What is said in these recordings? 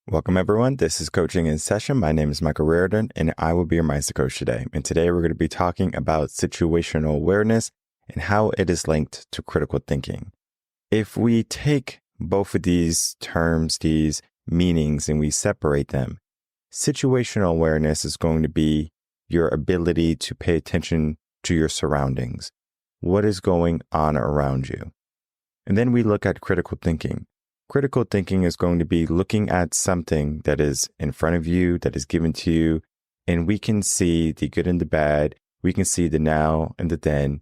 Welcome, everyone. This is Coaching in Session. My name is Michael Rearden, and I will be your Mindset Coach today. And today we're going to be talking about situational awareness and how it is linked to critical thinking. If we take both of these terms, these meanings, and we separate them, situational awareness is going to be your ability to pay attention to your surroundings, what is going on around you. And then we look at critical thinking. Critical thinking is going to be looking at something that is in front of you, that is given to you, and we can see the good and the bad. We can see the now and the then.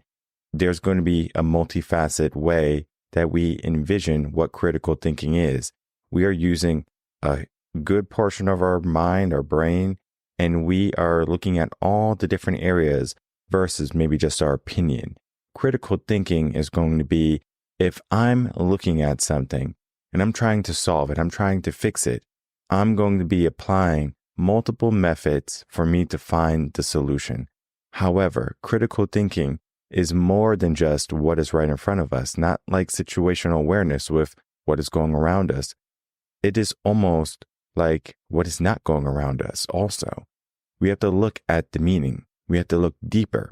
There's going to be a multifaceted way that we envision what critical thinking is. We are using a good portion of our mind, our brain, and we are looking at all the different areas versus maybe just our opinion. Critical thinking is going to be, if I'm looking at something, and I'm trying to solve it, I'm trying to fix it, I'm going to be applying multiple methods for me to find the solution. However, critical thinking is more than just what is right in front of us, not like situational awareness with what is going around us. It is almost like what is not going around us also. We have to look at the meaning. We have to look deeper,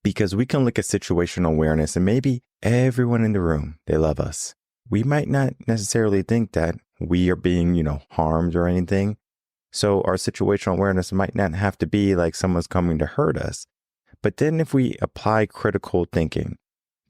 because we can look at situational awareness and maybe everyone in the room, they love us. We might not necessarily think that we are being, harmed or anything. So our situational awareness might not have to be like someone's coming to hurt us. But then if we apply critical thinking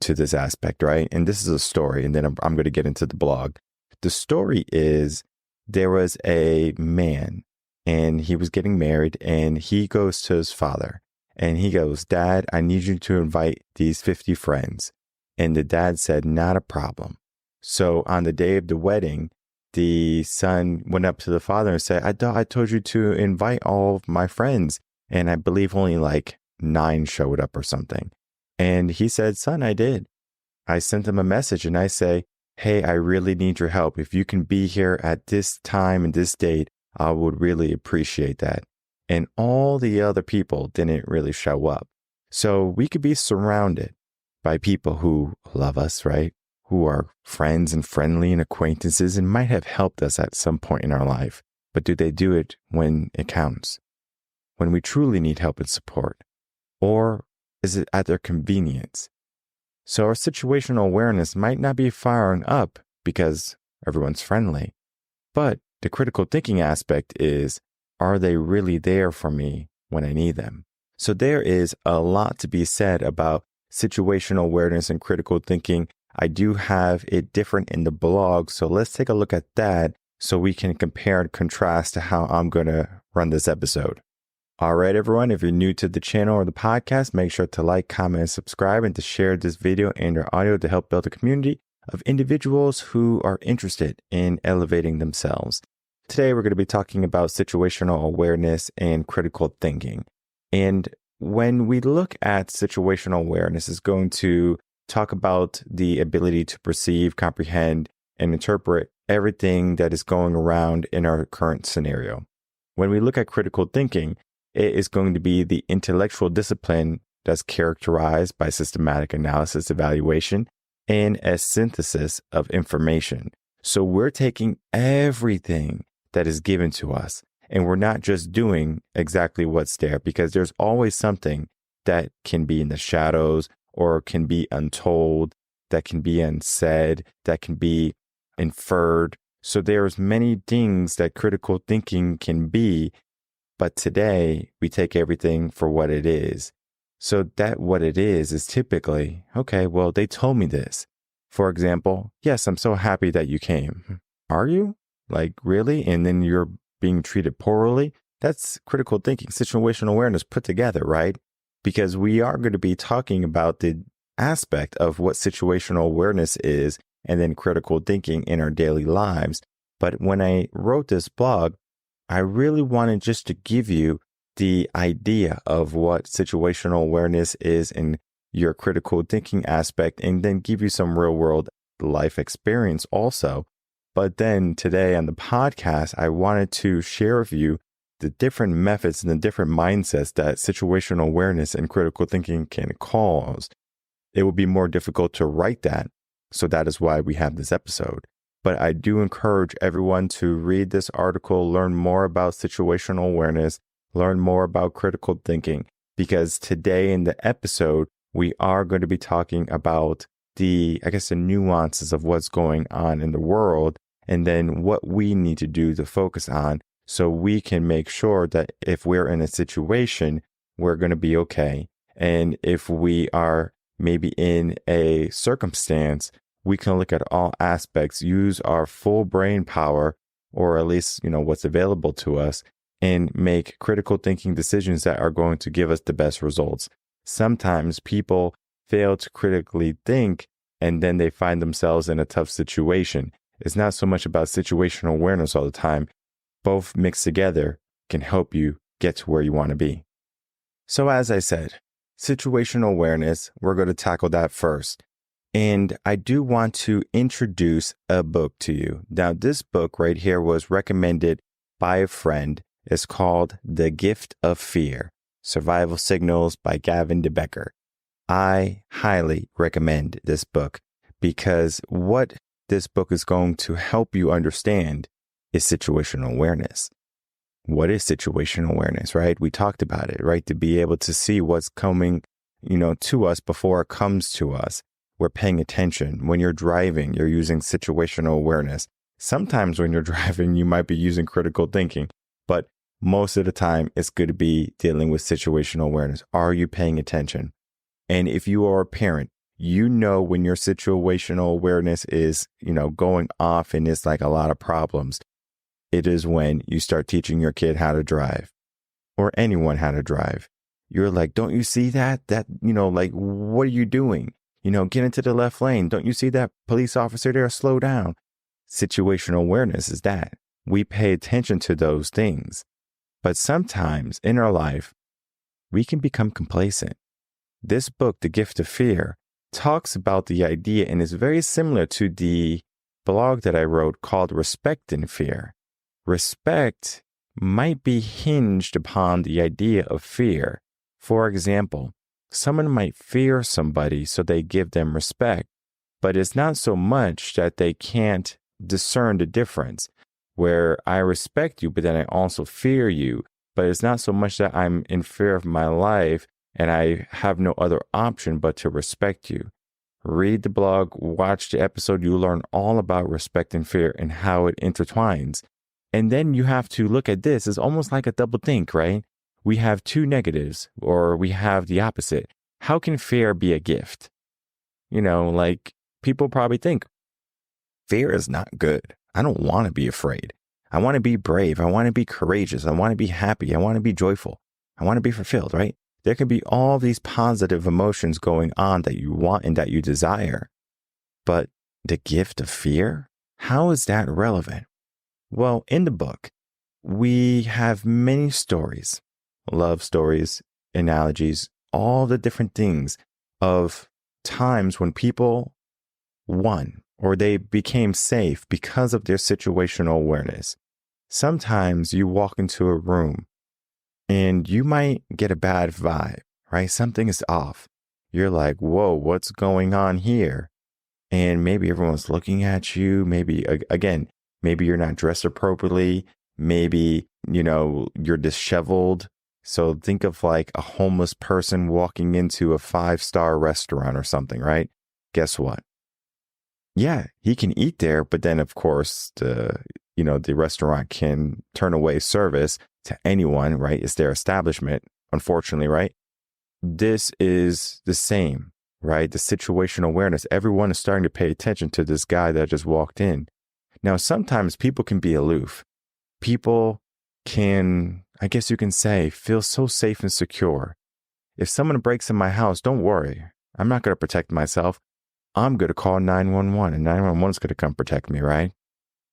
to this aspect, right? And this is a story, and then I'm going to get into the blog. The story is there was a man and he was getting married, and he goes to his father and he goes, "Dad, I need you to invite these 50 friends." And the dad said, "Not a problem." So on the day of the wedding, the son went up to the father and said, I told you to invite all of my friends. And I believe only like 9 showed up or something. And he said, "Son, I did. I sent him a message and I say, hey, I really need your help. If you can be here at this time and this date, I would really appreciate that." And all the other people didn't really show up. So we could be surrounded by people who love us, right? Who are friends and friendly and acquaintances and might have helped us at some point in our life. But do they do it when it counts? When we truly need help and support? Or is it at their convenience? So our situational awareness might not be firing up because everyone's friendly. But the critical thinking aspect is, are they really there for me when I need them? So there is a lot to be said about situational awareness and critical thinking. I do have it different in the blog, so let's take a look at that so we can compare and contrast to how I'm going to run this episode. All right, everyone, if you're new to the channel or the podcast, make sure to like, comment, and subscribe, and to share this video and or audio to help build a community of individuals who are interested in elevating themselves. Today, we're going to be talking about situational awareness and critical thinking. And when we look at situational awareness, it's going to talk about the ability to perceive, comprehend, and interpret everything that is going around in our current scenario. When we look at critical thinking, it is going to be the intellectual discipline that's characterized by systematic analysis, evaluation, and a synthesis of information. So we're taking everything that is given to us, and we're not just doing exactly what's there, because there's always something that can be in the shadows, or can be untold, that can be unsaid, that can be inferred. So there's many things that critical thinking can be, but today we take everything for what it is. So that what it is typically, okay, well, they told me this. For example, yes, I'm so happy that you came. Are you? Like, really? And then you're being treated poorly? That's critical thinking, situational awareness put together, right? Because we are going to be talking about the aspect of what situational awareness is and then critical thinking in our daily lives. But when I wrote this blog, I really wanted just to give you the idea of what situational awareness is in your critical thinking aspect, and then give you some real world life experience also. But then today on the podcast, I wanted to share with you the different methods and the different mindsets that situational awareness and critical thinking can cause. It would be more difficult to write that. So that is why we have this episode. But I do encourage everyone to read this article, learn more about situational awareness, learn more about critical thinking, because today in the episode, we are going to be talking about the nuances of what's going on in the world, and then what we need to do to focus on so we can make sure that if we're in a situation, we're going to be okay. And if we are maybe in a circumstance, we can look at all aspects, use our full brain power, or at least, what's available to us, and make critical thinking decisions that are going to give us the best results. Sometimes people fail to critically think, and then they find themselves in a tough situation. It's not so much about situational awareness all the time. Both mixed together can help you get to where you want to be. So as I said, situational awareness, we're going to tackle that first. And I do want to introduce a book to you. Now, this book right here was recommended by a friend. It's called The Gift of Fear, Survival Signals by Gavin DeBecker. I highly recommend this book because what this book is going to help you understand is situational awareness. What is situational awareness, right? We talked about it, right? To be able to see what's coming, to us before it comes to us. We're paying attention. When you're driving, you're using situational awareness. Sometimes when you're driving, you might be using critical thinking, but most of the time it's good to be dealing with situational awareness. Are you paying attention? And if you are a parent, when your situational awareness is, going off and it's like a lot of problems, it is when you start teaching your kid how to drive or anyone how to drive. You're like, don't you see that? What are you doing? Get into the left lane. Don't you see that police officer there? Slow down. Situational awareness is that. We pay attention to those things. But sometimes in our life, we can become complacent. This book, The Gift of Fear, talks about the idea and is very similar to the blog that I wrote called Respect and Fear. Respect might be hinged upon the idea of fear. For example, someone might fear somebody, so they give them respect, but it's not so much that they can't discern the difference, where I respect you, but then I also fear you. But it's not so much that I'm in fear of my life and I have no other option but to respect you. Read the blog, watch the episode, you learn all about respect and fear and how it intertwines. And then you have to look at this as almost like a double think, right? We have two negatives, or we have the opposite. How can fear be a gift? People probably think fear is not good. I don't want to be afraid. I want to be brave. I want to be courageous. I want to be happy. I want to be joyful. I want to be fulfilled, right? There can be all these positive emotions going on that you want and that you desire. But the gift of fear, how is that relevant? Well, in the book, we have many stories, love stories, analogies, all the different things of times when people won or they became safe because of their situational awareness. Sometimes you walk into a room and you might get a bad vibe, right? Something is off. You're like, whoa, what's going on here? And maybe everyone's looking at you. Maybe, again, maybe you're not dressed appropriately. Maybe, you're disheveled. So think of like a homeless person walking into a 5-star restaurant or something, right? Guess what? Yeah, he can eat there, but then of course the restaurant can turn away service to anyone, right? It's their establishment, unfortunately, right? This is the same, right? The situational awareness. Everyone is starting to pay attention to this guy that just walked in. Now, sometimes people can be aloof. People can, I guess you can say, feel so safe and secure. If someone breaks in my house, don't worry. I'm not going to protect myself. I'm going to call 911 and 911 is going to come protect me, right?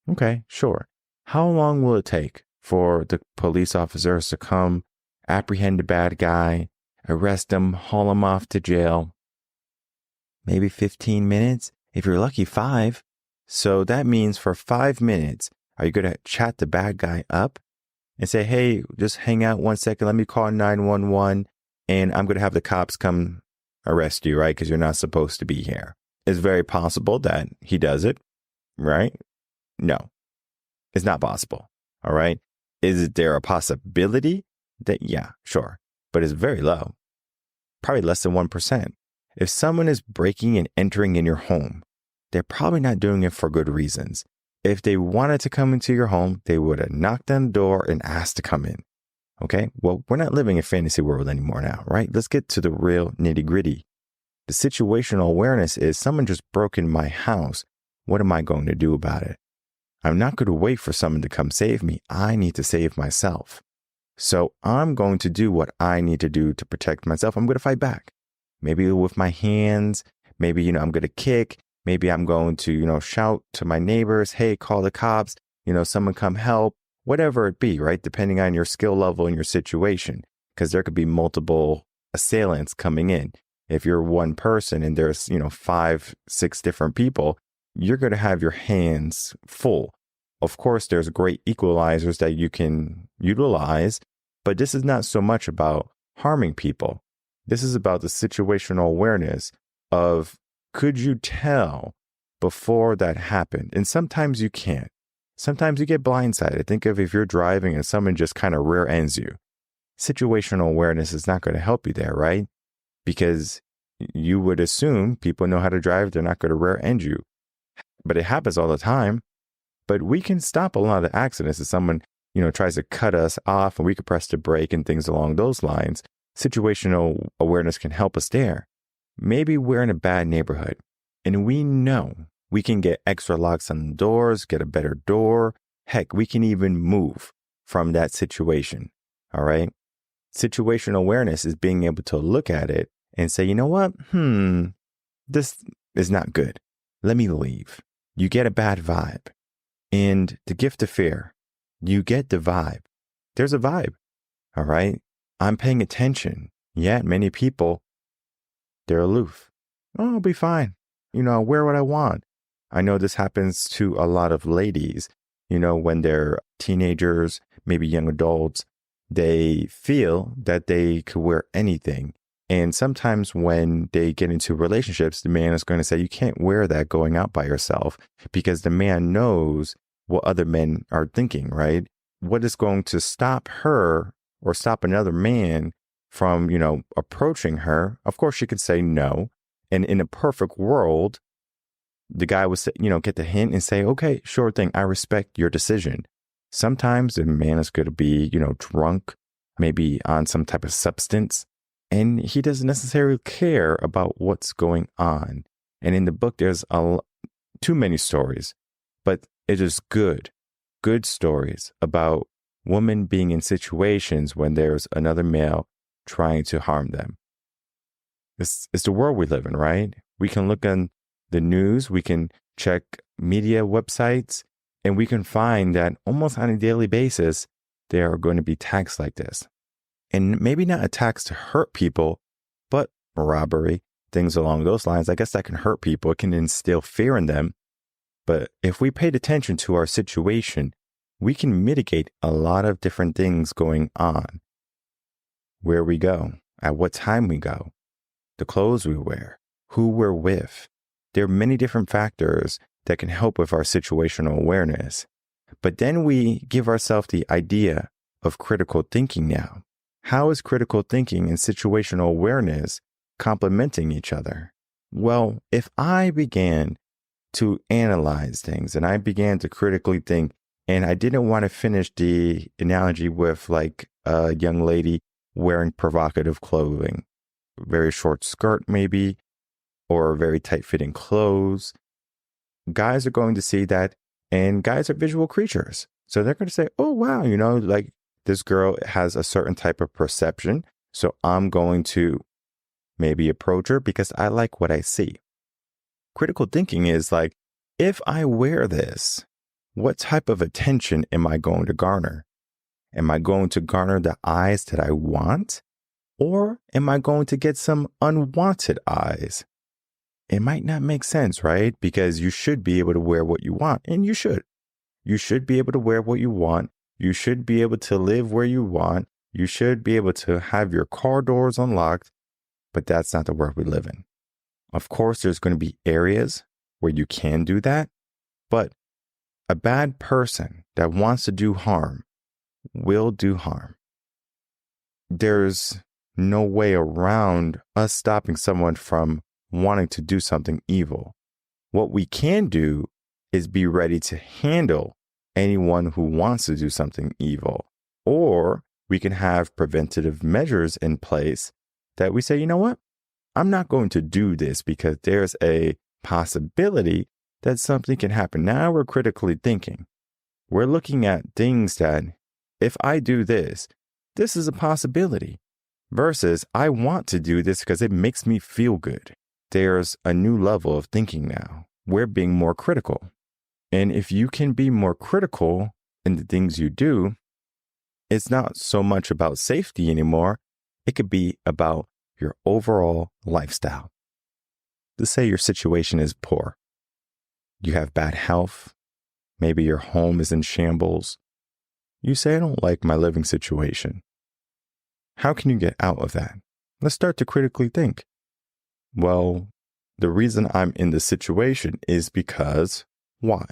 Okay, sure. How long will it take for the police officers to come, apprehend the bad guy, arrest him, haul him off to jail? Maybe 15 minutes. If you're lucky, 5. So that means for 5 minutes, are you going to chat the bad guy up and say, hey, just hang out 1 second. Let me call 911 and I'm going to have the cops come arrest you, right? Because you're not supposed to be here. It's very possible that he does it, right? No, it's not possible. All right. Is there a possibility that, yeah, sure, but it's very low, probably less than 1%. If someone is breaking and entering in your home, they're probably not doing it for good reasons. If they wanted to come into your home, they would have knocked on the door and asked to come in. Okay, well, we're not living in a fantasy world anymore now, right? Let's get to the real nitty gritty. The situational awareness is someone just broke in my house. What am I going to do about it? I'm not going to wait for someone to come save me. I need to save myself. So I'm going to do what I need to do to protect myself. I'm going to fight back. Maybe with my hands. Maybe, I'm going to kick. Maybe I'm going to, shout to my neighbors, hey, call the cops, someone come help. Whatever it be, right? Depending on your skill level and your situation, because there could be multiple assailants coming in. If you're one person and there's, 5, 6 different people, you're going to have your hands full. Of course, there's great equalizers that you can utilize, but this is not so much about harming people. This is about the situational awareness of, could you tell before that happened? And sometimes you can't. Sometimes you get blindsided. Think of if you're driving and someone just kind of rear ends you. Situational awareness is not going to help you there, right? Because you would assume people know how to drive. They're not going to rear end you. But it happens all the time. But we can stop a lot of accidents if someone, tries to cut us off and we could press the brake and things along those lines. Situational awareness can help us there. Maybe we're in a bad neighborhood and we know we can get extra locks on the doors, get a better door. Heck, we can even move from that situation. All right. Situational awareness is being able to look at it and say, you know what? This is not good. Let me leave. You get a bad vibe. And the gift of fear, you get the vibe. There's a vibe. All right. I'm paying attention. Yet many people, they're aloof. Oh, I'll be fine. I'll wear what I want. I know this happens to a lot of ladies, when they're teenagers, maybe young adults, they feel that they could wear anything. And sometimes when they get into relationships, the man is going to say, you can't wear that going out by yourself, because the man knows what other men are thinking, right? What is going to stop her or stop another man from, approaching her? Of course, she could say no. And in a perfect world, the guy would say, get the hint and say, okay, sure thing. I respect your decision. Sometimes the man is going to be, drunk, maybe on some type of substance, and he doesn't necessarily care about what's going on. And in the book, there's too many stories, but it is good stories about women being in situations when there's another male trying to harm them. It's the world we live in, right? We can look on the news, we can check media websites, and we can find that almost on a daily basis, there are going to be attacks like this. And maybe not attacks to hurt people, but robbery, things along those lines. I guess that can hurt people. It can instill fear in them. But if we paid attention to our situation, we can mitigate a lot of different things going on. Where we go, at what time we go, the clothes we wear, who we're with. There are many different factors that can help with our situational awareness. But then we give ourselves the idea of critical thinking now. How is critical thinking and situational awareness complementing each other? Well, if I began to analyze things and I began to critically think, and I didn't want to finish the analogy with like a young lady wearing provocative clothing, very short skirt maybe, or very tight-fitting clothes. Guys are going to see that, and guys are visual creatures. So they're going to say, oh, wow, like this girl has a certain type of perception. So I'm going to maybe approach her because I like what I see. Critical thinking is like, if I wear this, what type of attention am I going to garner? Am I going to garner the eyes that I want? Or am I going to get some unwanted eyes? It might not make sense, right? Because you should be able to wear what you want, and you should. You should be able to wear what you want. You should be able to live where you want. You should be able to have your car doors unlocked, but that's not the world we live in. Of course, there's going to be areas where you can do that, but A bad person that wants to do harm will do harm. There's no way around us stopping someone from wanting to do something evil. What we can do is be ready to handle anyone who wants to do something evil. Or we can have preventative measures in place that we say, you know what? I'm not going to do this because there's a possibility that something can happen. Now we're critically thinking. We're looking at things that if I do this, this is a possibility versus I want to do this because it makes me feel good. There's a new level of thinking now. We're being more critical. And if you can be more critical in the things you do, it's not so much about safety anymore. It could be about your overall lifestyle. Let's say your situation is poor. You have bad health. Maybe your home is in shambles. You say, I don't like my living situation. How can you get out of that? Let's start to critically think. Well, the reason I'm in this situation is because why?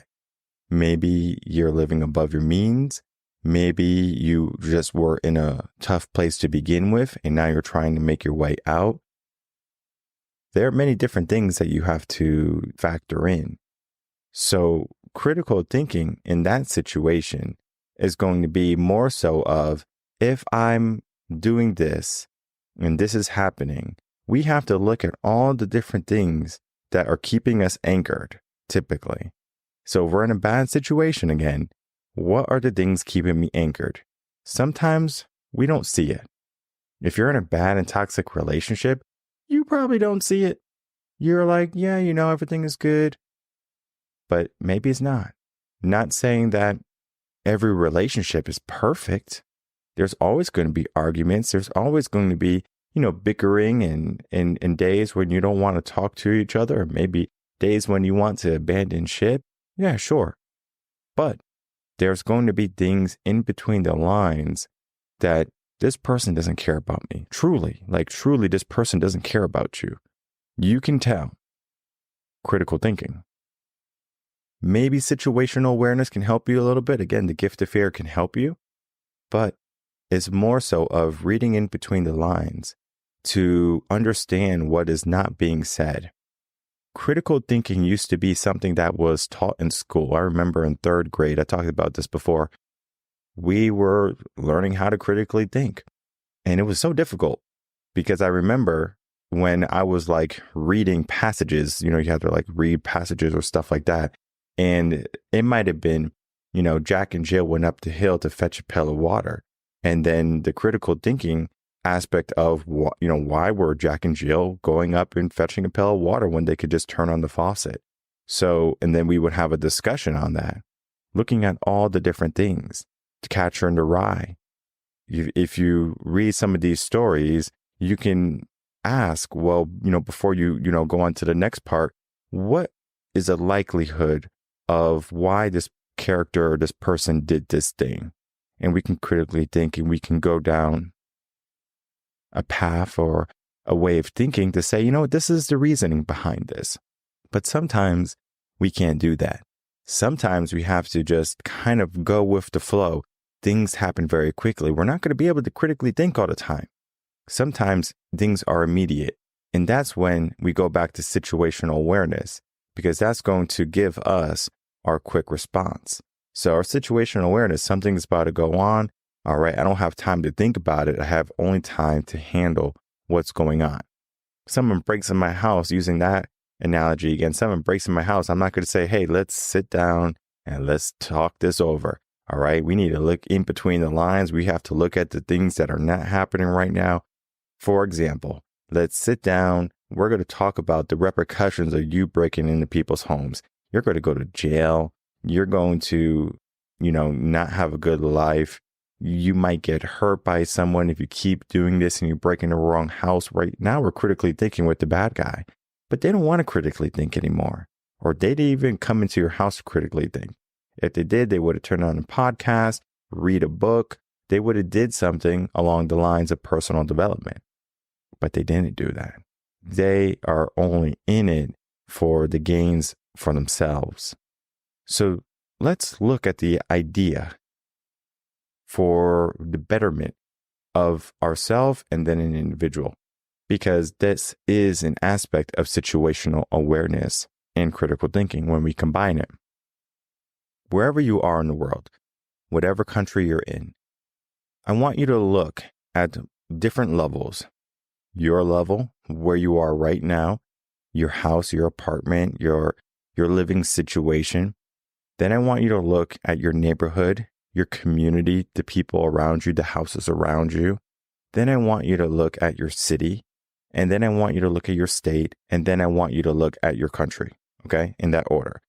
Maybe you're living above your means. Maybe you just were in a tough place to begin with, and now you're trying to make your way out. There are many different things that you have to factor in. So critical thinking in that situation is going to be more so of, if I'm doing this and this is happening, we have to look at all the different things that are keeping us anchored, typically. So if we're in a bad situation again, what are the things keeping me anchored? Sometimes we don't see it. If you're in a bad and toxic relationship, you probably don't see it. You're like, yeah, everything is good. But maybe it's not. Not saying that every relationship is perfect. There's always going to be arguments. There's always going to be, bickering and days when you don't want to talk to each other, or maybe days when you want to abandon ship. Yeah, sure. But there's going to be things in between the lines that this person doesn't care about me. Truly, this person doesn't care about you. You can tell. Critical thinking. Maybe situational awareness can help you a little bit. Again, the gift of fear can help you, but it's more so of reading in between the lines to understand what is not being said. Critical thinking used to be something that was taught in school. I remember in third grade, I talked about this before. We were learning how to critically think. And it was so difficult because I remember when I was reading passages, you had to read passages or stuff like that. And it might have been, Jack and Jill went up the hill to fetch a pail of water. And then the critical thinking aspect of, why were Jack and Jill going up and fetching a pail of water when they could just turn on the faucet? So, and then we would have a discussion on that, looking at all the different things. To Catcher in the Rye. If you read some of these stories, you can ask, well, before you, go on to the next part, what is a likelihood of why this character or this person did this thing? And we can critically think, and we can go down a path or a way of thinking to say, this is the reasoning behind this. But sometimes we can't do that. Sometimes we have to just kind of go with the flow. Things happen very quickly. We're not going to be able to critically think all the time. Sometimes things are immediate. And that's when we go back to situational awareness, because that's going to give us our quick response. So our situational awareness, something's about to go on. All right, I don't have time to think about it. I have only time to handle what's going on. Someone breaks in my house, using that analogy again, someone breaks in my house. I'm not going to say, hey, let's sit down and let's talk this over. All right, we need to look in between the lines. We have to look at the things that are not happening right now. For example, let's sit down. We're going to talk about the repercussions of you breaking into people's homes. You're going to go to jail. You're going to, not have a good life. You might get hurt by someone if you keep doing this and you break in the wrong house. Right now, we're critically thinking with the bad guy, but they don't want to critically think anymore. Or they didn't even come into your house to critically think. If they did, they would have turned on a podcast, read a book. They would have did something along the lines of personal development, but they didn't do that. They are only in it for the gains for themselves. So let's look at the idea for the betterment of ourselves and then an individual, because this is an aspect of situational awareness and critical thinking when we combine it. Wherever you are in the world, whatever country you're in, I want you to look at different levels. Your level, where you are right now, your house, your apartment, your living situation. Then I want you to look at your neighborhood, your community, the people around you, the houses around you. Then I want you to look at your city. And then I want you to look at your state. And then I want you to look at your country. Okay? In that order.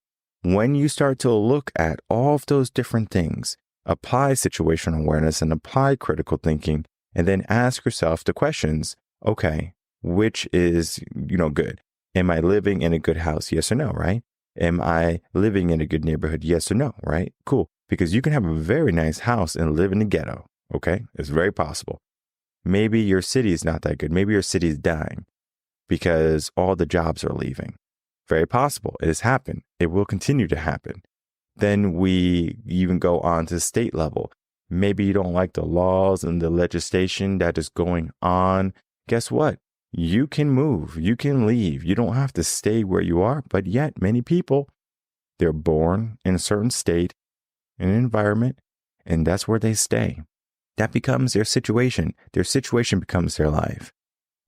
When you start to look at all of those different things, apply situational awareness and apply critical thinking, and then ask yourself the questions, okay, which is, good? Am I living in a good house? Yes or no, right? Am I living in a good neighborhood? Yes or no, right? Cool. Because you can have a very nice house and live in the ghetto, okay? It's very possible. Maybe your city is not that good. Maybe your city is dying because all the jobs are leaving. Very possible. It has happened. It will continue to happen. Then we even go on to state level. Maybe you don't like the laws and the legislation that is going on. Guess what? You can move. You can leave. You don't have to stay where you are. But yet many people, they're born in a certain state, in an environment, and that's where they stay. That becomes their situation. Their situation becomes their life.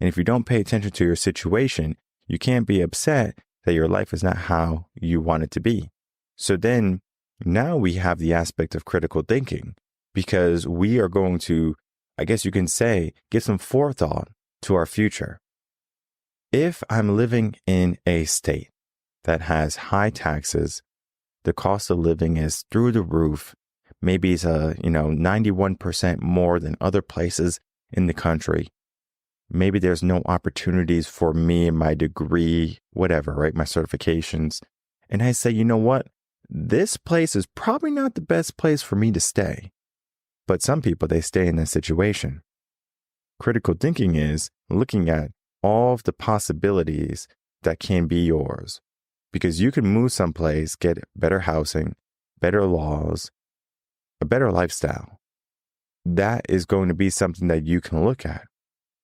And if you don't pay attention to your situation, you can't be upset that your life is not how you want it to be. So then now we have the aspect of critical thinking, because we are going to, I guess you can say, give some forethought to our future. If I'm living in a state that has high taxes, the cost of living is through the roof, maybe it's 91% more than other places in the country. Maybe there's no opportunities for me and my degree, whatever, right? My certifications. And I say, you know what? This place is probably not the best place for me to stay. But some people, they stay in that situation. Critical thinking is looking at all of the possibilities that can be yours. Because you can move someplace, get better housing, better laws, a better lifestyle. That is going to be something that you can look at.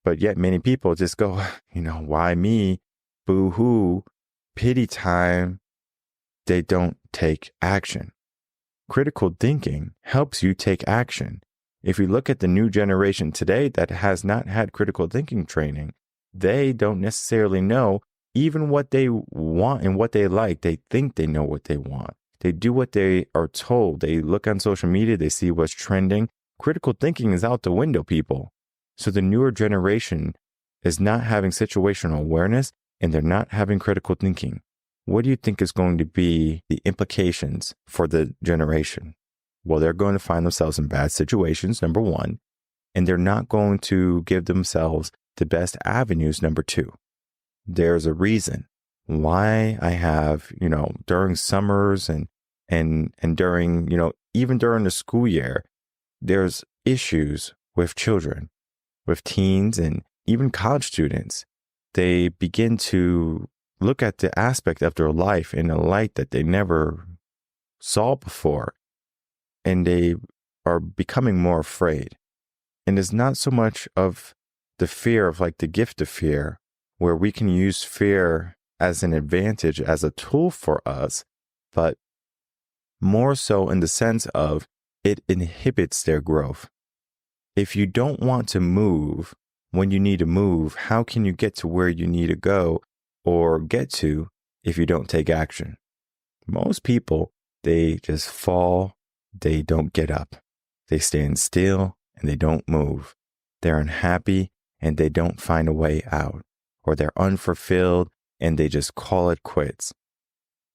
But yet many people just go, why me? Boo-hoo, pity time. They don't take action. Critical thinking helps you take action. If you look at the new generation today that has not had critical thinking training, they don't necessarily know even what they want and what they like. They think they know what they want. They do what they are told. They look on social media. They see what's trending. Critical thinking is out the window, people. So the newer generation is not having situational awareness and they're not having critical thinking. What do you think is going to be the implications for the generation? Well, they're going to find themselves in bad situations, number one, and they're not going to give themselves the best avenues, number two. There's a reason why I have, during summers and during, even during the school year, there's issues with children, with teens and even college students. They begin to look at the aspect of their life in a light that they never saw before. And they are becoming more afraid. And it's not so much of the fear of like the gift of fear, where we can use fear as an advantage, as a tool for us, but more so in the sense of it inhibits their growth. If you don't want to move when you need to move, how can you get to where you need to go or get to if you don't take action? Most people, they just fall, they don't get up. They stand still and they don't move. They're unhappy and they don't find a way out. Or they're unfulfilled and they just call it quits.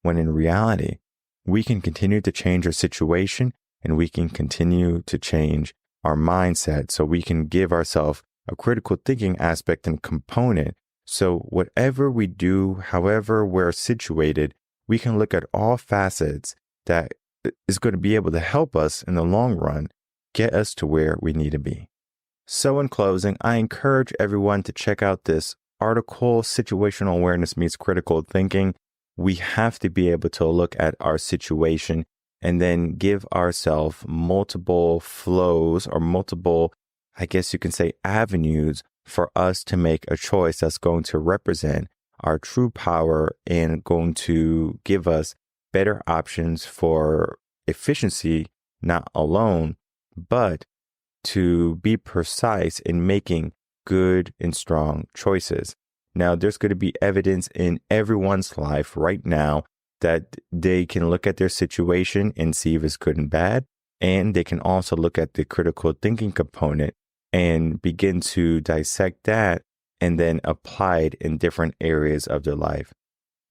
When in reality, we can continue to change our situation and we can continue to change our mindset so we can give ourselves a critical thinking aspect and component. So whatever we do, however we're situated, we can look at all facets that is going to be able to help us in the long run, get us to where we need to be. So in closing, I encourage everyone to check out this article, Situational Awareness Meets Critical Thinking. We have to be able to look at our situation and then give ourselves multiple flows or multiple, I guess you can say, avenues for us to make a choice that's going to represent our true power and going to give us better options for efficiency, not alone, but to be precise in making good and strong choices. Now, there's going to be evidence in everyone's life right now that they can look at their situation and see if it's good and bad. And they can also look at the critical thinking component and begin to dissect that and then apply it in different areas of their life.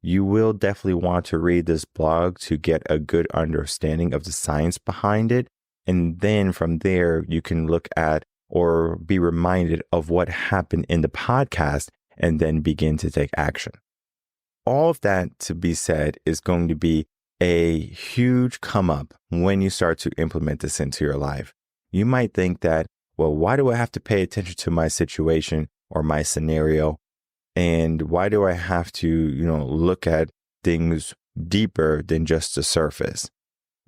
You will definitely want to read this blog to get a good understanding of the science behind it. And then from there, you can look at or be reminded of what happened in the podcast and then begin to take action. All of that to be said is going to be a huge come up when you start to implement this into your life. You might think that, well, why do I have to pay attention to my situation or my scenario? And why do I have to, look at things deeper than just the surface?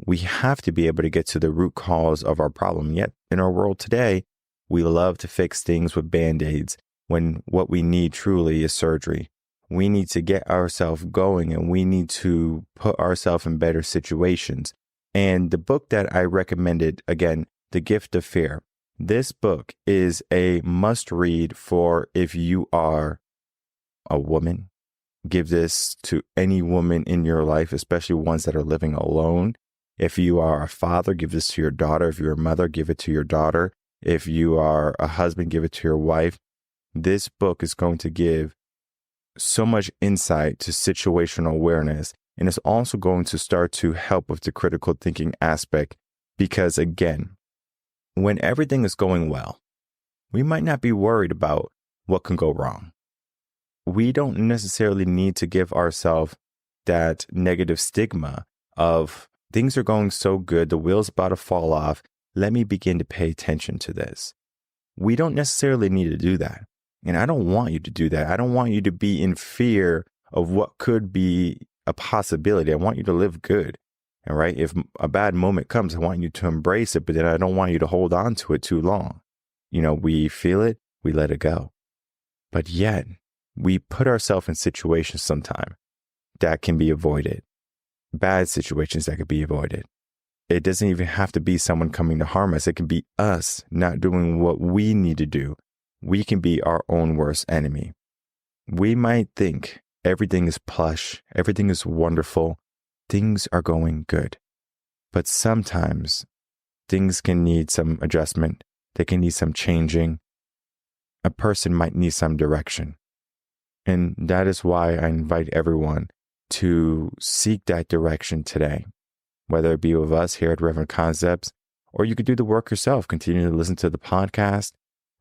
We have to be able to get to the root cause of our problem. Yet in our world today, we love to fix things with Band-Aids when what we need truly is surgery. We need to get ourselves going and we need to put ourselves in better situations. And the book that I recommended, again, The Gift of Fear. This book is a must read for if you are a woman. Give this to any woman in your life, especially ones that are living alone. If you are a father, give this to your daughter. If you're a mother, give it to your daughter. If you are a husband, give it to your wife. This book is going to give so much insight to situational awareness. And it's also going to start to help with the critical thinking aspect. Because again, when everything is going well, we might not be worried about what can go wrong. We don't necessarily need to give ourselves that negative stigma of things are going so good, the wheel's about to fall off. Let me begin to pay attention to this. We don't necessarily need to do that. And I don't want you to do that. I don't want you to be in fear of what could be a possibility. I want you to live good. All right. If a bad moment comes, I want you to embrace it, but then I don't want you to hold on to it too long. We feel it, we let it go. But yet, we put ourselves in situations sometimes that can be avoided. Bad situations that could be avoided. It doesn't even have to be someone coming to harm us. It can be us not doing what we need to do. We can be our own worst enemy. We might think everything is plush, everything is wonderful, things are going good. But sometimes things can need some adjustment. They can need some changing. A person might need some direction. And that is why I invite everyone to seek that direction today, whether it be with us here at Reven Concepts, or you could do the work yourself. Continue to listen to the podcast,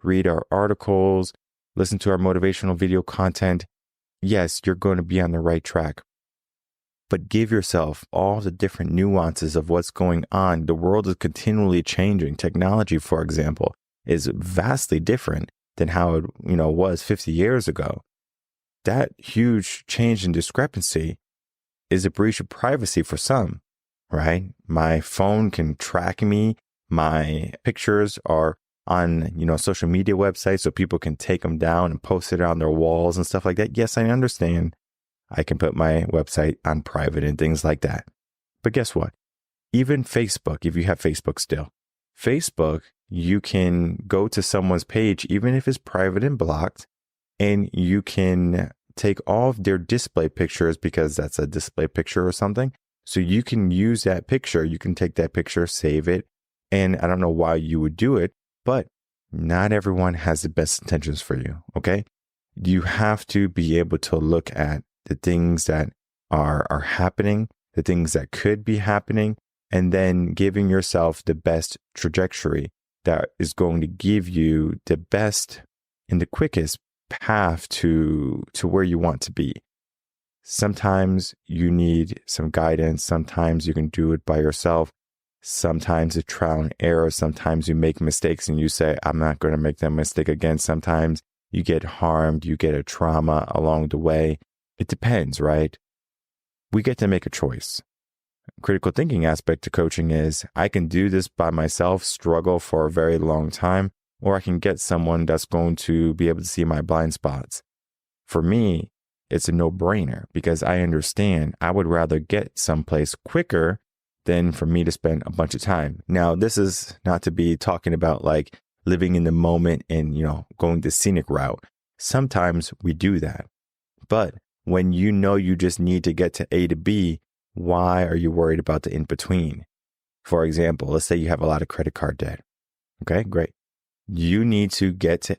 read our articles, listen to our motivational video content. Yes, you're going to be on the right track. But give yourself all the different nuances of what's going on. The world is continually changing. Technology, for example, is vastly different than how it was 50 years ago. That huge change in discrepancy is a breach of privacy for some, right? My phone can track me. My pictures are on, social media websites so people can take them down and post it on their walls and stuff like that. Yes, I understand. I can put my website on private and things like that. But guess what? Even Facebook, if you have Facebook still, Facebook, you can go to someone's page, even if it's private and blocked, and you can take all of their display pictures because that's a display picture or something. So you can use that picture. You can take that picture, save it. And I don't know why you would do it, but not everyone has the best intentions for you. Okay. You have to be able to look at the things that are happening, the things that could be happening, and then giving yourself the best trajectory that is going to give you the best and the quickest path to where you want to be. Sometimes you need some guidance. Sometimes you can do it by yourself. Sometimes it's trial and error. Sometimes you make mistakes and you say, I'm not going to make that mistake again. Sometimes you get harmed. You get a trauma along the way. It depends, right? We get to make a choice. critical thinking aspect to coaching is I can do this by myself, struggle for a very long time, or I can get someone that's going to be able to see my blind spots. For me, it's a no-brainer because I understand I would rather get someplace quicker than for me to spend a bunch of time. Now, this is not to be talking about like living in the moment and, going the scenic route. Sometimes we do that. But when you know you just need to get to A to B, why are you worried about the in-between? For example, let's say you have a lot of credit card debt. Okay, great. You need to get to,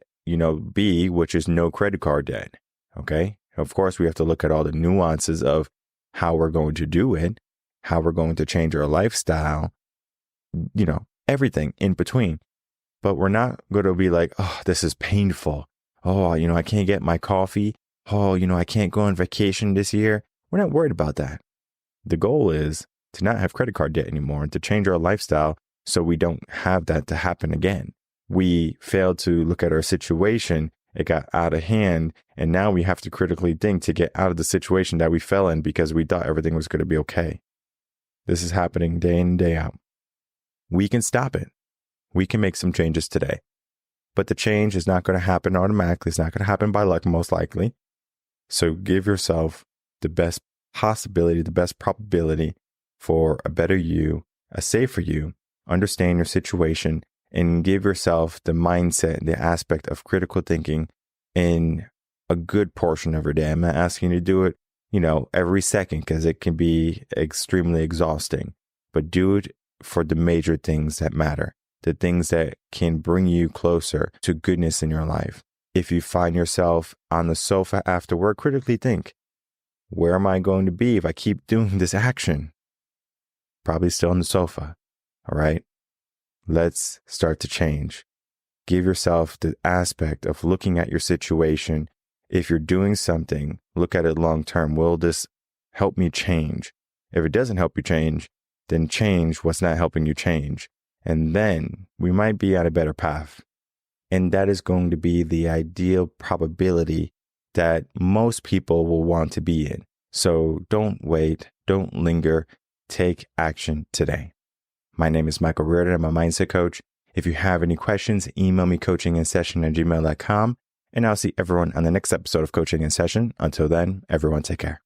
B, which is no credit card debt. Okay. Of course, we have to look at all the nuances of how we're going to do it, how we're going to change our lifestyle, everything in between. But we're not going to be like, oh, this is painful. Oh, I can't get my coffee. Oh, I can't go on vacation this year. We're not worried about that. The goal is to not have credit card debt anymore and to change our lifestyle so we don't have that to happen again. We failed to look at our situation. It got out of hand. And now we have to critically think to get out of the situation that we fell in because we thought everything was going to be okay. This is happening day in and day out. We can stop it. We can make some changes today. But the change is not going to happen automatically. It's not going to happen by luck, most likely. So give yourself the best possibility, the best probability for a better you, a safer you. Understand your situation and give yourself the mindset, the aspect of critical thinking in a good portion of your day. I'm not asking you to do it, every second because it can be extremely exhausting, but do it for the major things that matter, the things that can bring you closer to goodness in your life. If you find yourself on the sofa after work, critically think, where am I going to be if I keep doing this action? Probably still on the sofa. All right. Let's start to change. Give yourself the aspect of looking at your situation. If you're doing something, look at it long term. Will this help me change? If it doesn't help you change, then change what's not helping you change. And then we might be at a better path. And that is going to be the ideal probability that most people will want to be in. So don't wait, don't linger, take action today. My name is Michael Rearden. I'm a mindset coach. If you have any questions, email me coachinginsession@gmail.com, and I'll see everyone on the next episode of Coaching in Session. Until then, everyone take care.